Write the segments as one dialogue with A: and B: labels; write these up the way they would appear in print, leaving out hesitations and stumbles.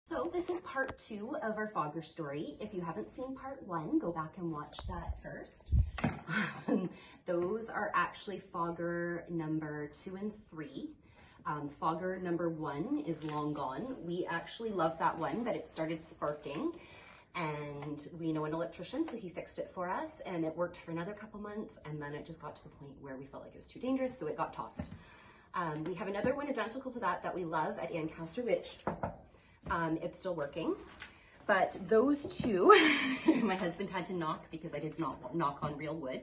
A: So this is part 2 of our fogger story. If you haven't seen part 1, go back and watch that first. Those are actually fogger number 2 and 3. Fogger number 1 is long gone. We actually love that one, but it started sparking. And we know an electrician, so he fixed it for us, and it worked for another couple months, and then it just got to the point where we felt like it was too dangerous, so it got tossed. We have another one identical to that we love at Ancaster, which it's still working. But those two, my husband had to knock because I did not knock on real wood,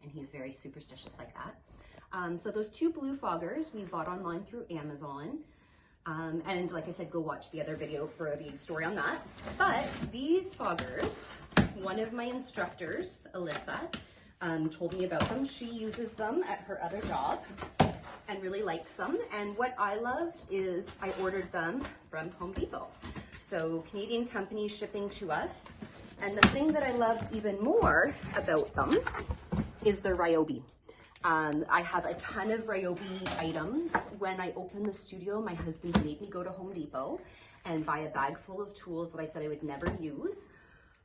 A: and he's very superstitious like that. So those 2 blue foggers we bought online through Amazon. And like I said, go watch the other video for the story on that. But these foggers, one of my instructors, Alyssa, told me about them. She uses them at her other job and really likes them. And what I loved is I ordered them from Home Depot. So Canadian company shipping to us. And the thing that I loved even more about them is their Ryobi. I have a ton of Ryobi items. When I opened the studio, my husband made me go to Home Depot and buy a bag full of tools that I said I would never use.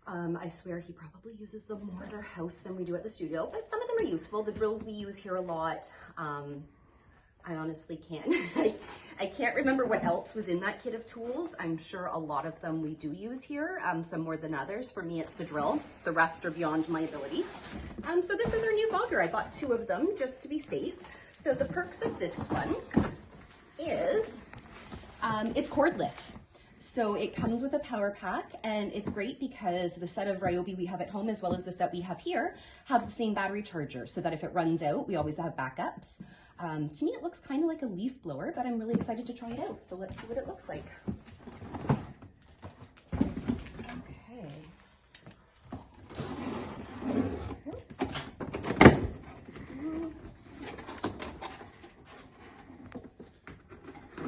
A: I swear he probably uses them more at our house than we do at the studio, but some of them are useful. The drills we use here a lot. I honestly can't. I can't remember what else was in that kit of tools. I'm sure a lot of them we do use here, some more than others. For me, it's the drill. The rest are beyond my ability. So this is our new fogger. I bought 2 of them just to be safe. So the perks of this one is it's cordless. So it comes with a power pack, and it's great because the set of Ryobi we have at home as well as the set we have here have the same battery charger, so that if it runs out, we always have backups. To me, it looks kind of like a leaf blower, but I'm really excited to try it out. So let's see what it looks like. Okay.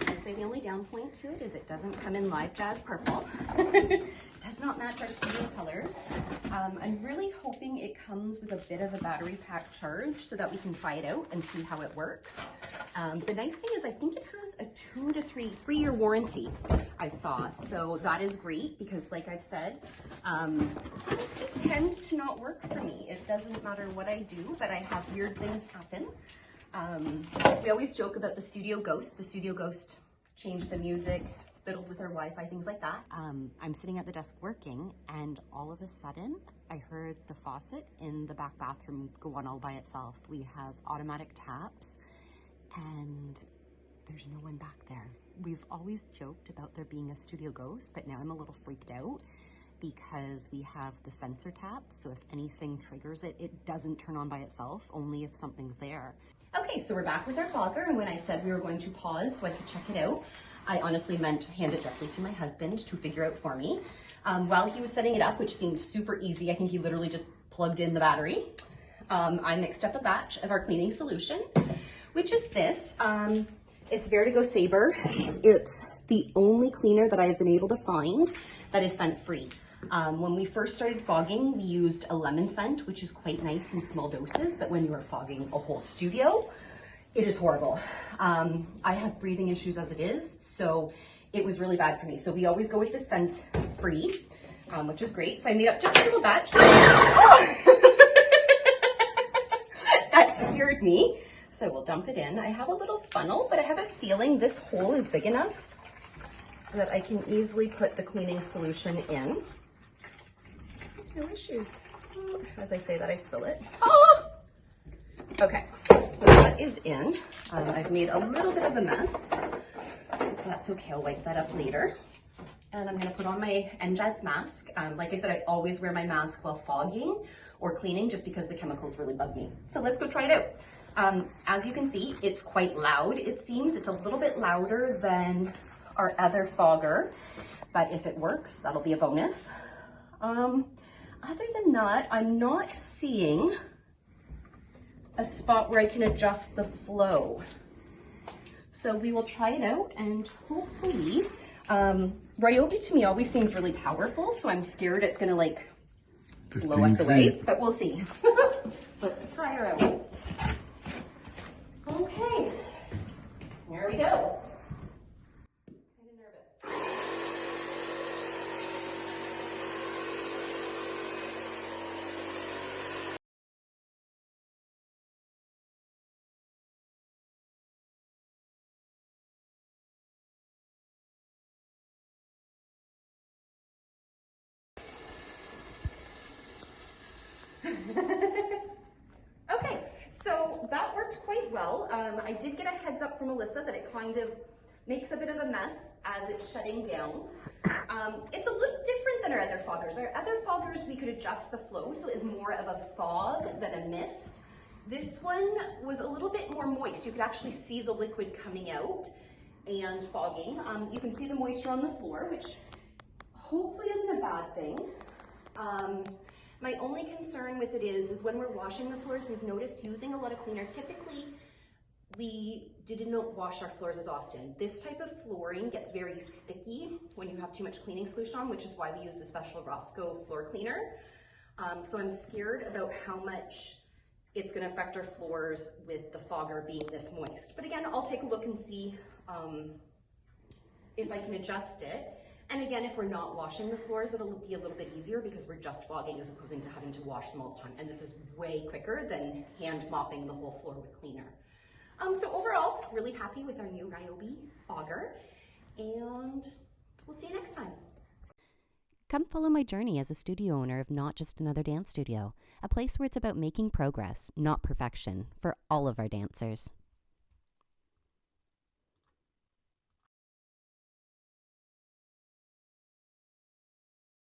A: I'd say the only down point to it is it doesn't come in live jazz purple. It does not match our studio colors. I'm really hoping it comes with a bit of a battery pack charge so that we can try it out and see how it works. The nice thing is I think it has a 2 to 3-year warranty, I saw. So that is great because like I've said, this just tends to not work for me. It doesn't matter what I do, but I have weird things happen. We always joke about the studio ghost. The studio ghost changed the music, fiddled with our Wi-Fi, things like that. I'm sitting at the desk working, and all of a sudden I heard the faucet in the back bathroom go on all by itself. We have automatic taps and there's no one back there. We've always joked about there being a studio ghost, but now I'm a little freaked out because we have the sensor taps. So if anything triggers it, it doesn't turn on by itself, only if something's there. Okay, so we're back with our fogger, and when I said we were going to pause so I could check it out, I honestly meant hand it directly to my husband to figure out for me. While he was setting it up, which seemed super easy, I think he literally just plugged in the battery. I mixed up a batch of our cleaning solution, which is this. It's Vertigo Sabre. It's the only cleaner that I've been able to find that is scent free. When we first started fogging, we used a lemon scent, which is quite nice in small doses, but when you are fogging a whole studio, it is horrible. I have breathing issues as it is, so it was really bad for me. So we always go with the scent free, which is great. So I made up just a little batch. That scared me. So we'll dump it in. I have a little funnel, but I have a feeling this hole is big enough that I can easily put the cleaning solution in. No issues. As I say that, I spill it. Oh! Okay, so that is in. I've made a little bit of a mess. That's okay, I'll wipe that up later. And I'm gonna put on my NJADS mask. Like I said, I always wear my mask while fogging or cleaning just because the chemicals really bug me. So let's go try it out. As you can see, it's quite loud. It seems it's a little bit louder than our other fogger, but if it works, that'll be a bonus. Other than that, I'm not seeing a spot where I can adjust the flow. So we will try it out, and hopefully, Ryobi to me always seems really powerful, so I'm scared it's gonna like blow us away, but we'll see. Let's try her out. Okay, here we go. Kind of nervous. quite well. I did get a heads up from Alyssa that it kind of makes a bit of a mess as it's shutting down. It's a little different than our other foggers. Our other foggers, we could adjust the flow, so it is more of a fog than a mist. This one was a little bit more moist. You could actually see the liquid coming out and fogging. You can see the moisture on the floor, which hopefully isn't a bad thing. My only concern with it is when we're washing the floors, we've noticed using a lot of cleaner. Typically, we didn't wash our floors as often. This type of flooring gets very sticky when you have too much cleaning solution on, which is why we use the special Roscoe floor cleaner. So I'm scared about how much it's going to affect our floors with the fogger being this moist. But again, I'll take a look and see if I can adjust it. And again, if we're not washing the floors, it'll be a little bit easier because we're just fogging as opposed to having to wash them all the time. And this is way quicker than hand mopping the whole floor with cleaner. So overall, really happy with our new Ryobi fogger, and we'll see you next time.
B: Come follow my journey as a studio owner of Not Just Another Dance Studio, a place where it's about making progress, not perfection, for all of our dancers.